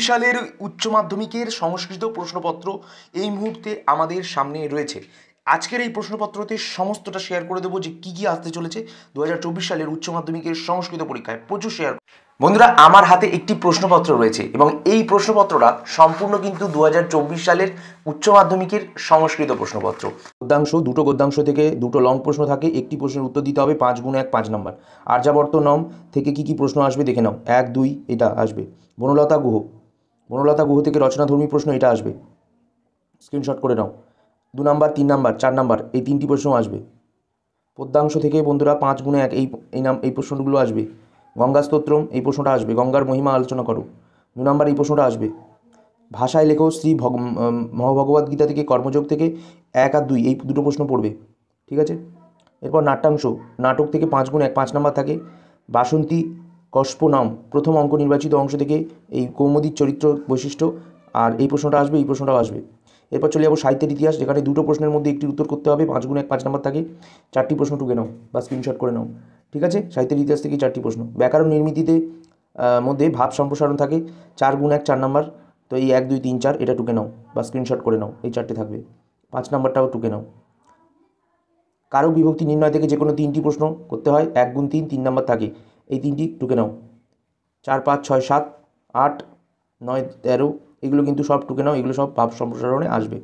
সালের উচ্চ মাধ্যমিকের সংস্কৃত প্রশ্নপত্র এই মুহূর্তে আমাদের সামনে রয়েছে। আজকের এই প্রশ্নপত্রতে সমস্তটা শেয়ার করে দেবো যে কী কী আসতে চলেছে 2024 সালের উচ্চ মাধ্যমিকের সংস্কৃত পরীক্ষায়। প্রচুর শেয়ার। বন্ধুরা, আমার হাতে একটি প্রশ্নপত্র রয়েছে এবং এই প্রশ্নপত্রটা সম্পূর্ণ কিন্তু 2024 সালের উচ্চ মাধ্যমিকের সংস্কৃত প্রশ্নপত্র। দুটো গদ্যাংশ থেকে দুটো লং প্রশ্ন থাকে, একটি প্রশ্নের উত্তর দিতে হবে 5x1 5 নম্বর। আর্যাবর্ত নম থেকে কি কি প্রশ্ন আসবে দেখে নাও। 1, 2 এটা আসবে। বনলতা গুহ থেকে রচনাধর্মী প্রশ্ন এটা আসবে, স্ক্রিনশট করে নাও। 2 নাম্বার, 3 নাম্বার, 4 নাম্বার এই তিনটি প্রশ্ন আসবে। পদ্যাংশ থেকে বন্ধুরা 5x1 এই প্রশ্নগুলো আসবে। গঙ্গা স্তোত্রম এই প্রশ্নটা আসবে, গঙ্গার মহিমা আলোচনা করো। 2 নাম্বার এই প্রশ্নটা আসবে। ভাষায় লেখো মহাভগবদ্গীতা থেকে, কর্মযোগ থেকে 1 আর 2 এই দুটো প্রশ্ন পড়বে, ঠিক আছে। এরপর নাট্যাংশ, নাটক থেকে 5x1 5 নাম্বার থাকে। বাসন্তী কস্প নাম প্রথম অঙ্ক নির্বাচিত অংশ থেকে এই কৌমুদীর চরিত্র বৈশিষ্ট্য আর এই প্রশ্নটা আসবে, এই প্রশ্নটাও আসবে। এরপর চলে যাবো সাহিত্যের ইতিহাস, যেখানে দুটো প্রশ্নের মধ্যে একটি উত্তর করতে হবে, 5x1 5 নাম্বার থাকে। 4টি প্রশ্ন টুকে নাও বা স্ক্রিনশট করে নাও, ঠিক আছে। সাহিত্যের ইতিহাস থেকে 4টি প্রশ্ন। ব্যাকরণ নির্মিতিতে মধ্যে ভাব সম্প্রসারণ থাকে, 4x1 4 নাম্বার। তো এই 1, 2, 3, 4 এটা টুকে নাও বা স্ক্রিনশট করে নাও, এই 4টে থাকবে। 5 নাম্বারটাও টুকে নাও। কারক বিভক্তি নির্ণয় থেকে যে কোনো 3টি প্রশ্ন করতে হয়, 1x3 3 নাম্বার থাকে, এই 3টি টুকে নাও। 4, 5, 6, 7, 8, 9, 13 এগুলো কিন্তু সব টুকে নাও, এগুলো সব ভাব সম্প্রসারণে আসবে,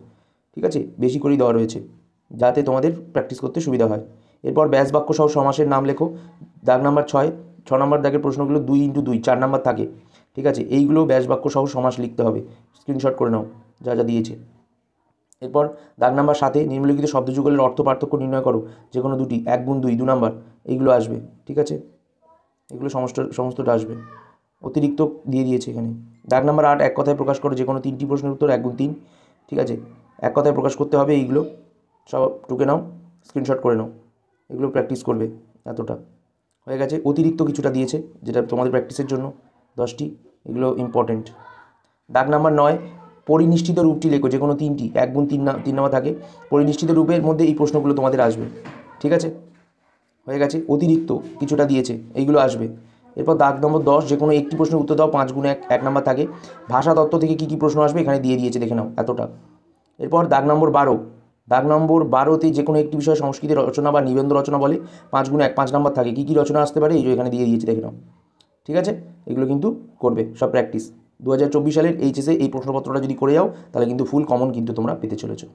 ঠিক আছে। বেশি করেই দেওয়া রয়েছে যাতে তোমাদের প্র্যাকটিস করতে সুবিধা হয়। এরপর ব্যাস বাক্য সহ সমাসের নাম লেখো, দাগ নাম্বার 6 নম্বর দাগের প্রশ্নগুলো 2x2 4 নাম্বার থাকে, ঠিক আছে। এইগুলো ব্যাস বাক্য সহ সমাস লিখতে হবে, স্ক্রিনশট করে নাও যা যা দিয়েছে। এরপর দাগ নাম্বার 7 নিম্নলিখিত শব্দযুগলের অর্থ পার্থক্য নির্ণয় করো, যে কোনো দুটি, 1x2 2 নাম্বার এইগুলো আসবে, ঠিক আছে। এগুলো সমস্তটা আসবে, অতিরিক্ত দিয়ে দিয়েছে এখানে। দাগ নাম্বার 8 এক কথায় প্রকাশ করো, যে কোনো 3টি প্রশ্নের উত্তর 1x3, ঠিক আছে। এক কথায় প্রকাশ করতে হবে, এইগুলো সব টুকে নাও, স্ক্রিনশট করে নাও, এগুলো প্র্যাকটিস করবে। এতটা হয়ে গেছে। অতিরিক্ত কিছুটা দিয়েছে যেটা তোমাদের প্র্যাকটিসের জন্য, 10টি, এগুলো ইম্পর্টেন্ট। দাগ নাম্বার 9 পরিনিষ্ঠিত রূপটি লেখো, যে কোনো 3টি, 1x3 3 নাম্বার থাকে। পরিনিষ্ঠিত রূপের মধ্যে এই প্রশ্নগুলো তোমাদের আসবে, ঠিক আছে। হয়ে গেছে। অতিরিক্ত কিছুটা দিয়েছে, এইগুলো আসবে। এরপর দাগ নম্বর 10 যে কোনো একটি প্রশ্নের উত্তর দাও, 5x1 1 নাম্বার থাকে। ভাষা তত্ত্ব থেকে কী কী প্রশ্ন আসবে এখানে দিয়ে দিয়েছে, দেখে নাও, এতটা। এরপর দাগ নম্বর 12তে যে কোনো একটি বিষয়ে সংস্কৃতি রচনা বা নিবন্ধ রচনা বলে, 5x1 5 নাম্বার থাকে। কী কী রচনা আসতে পারে এই যে এখানে দিয়ে দিয়েছে, দেখে নাও, ঠিক আছে। এগুলো কিন্তু করবে সব প্র্যাকটিস। 2024 সালের এইচএসে এই প্রশ্নপত্রটা যদি করে যাও তাহলে কিন্তু ফুল কমন কিন্তু তোমরা পেতে চলেছো।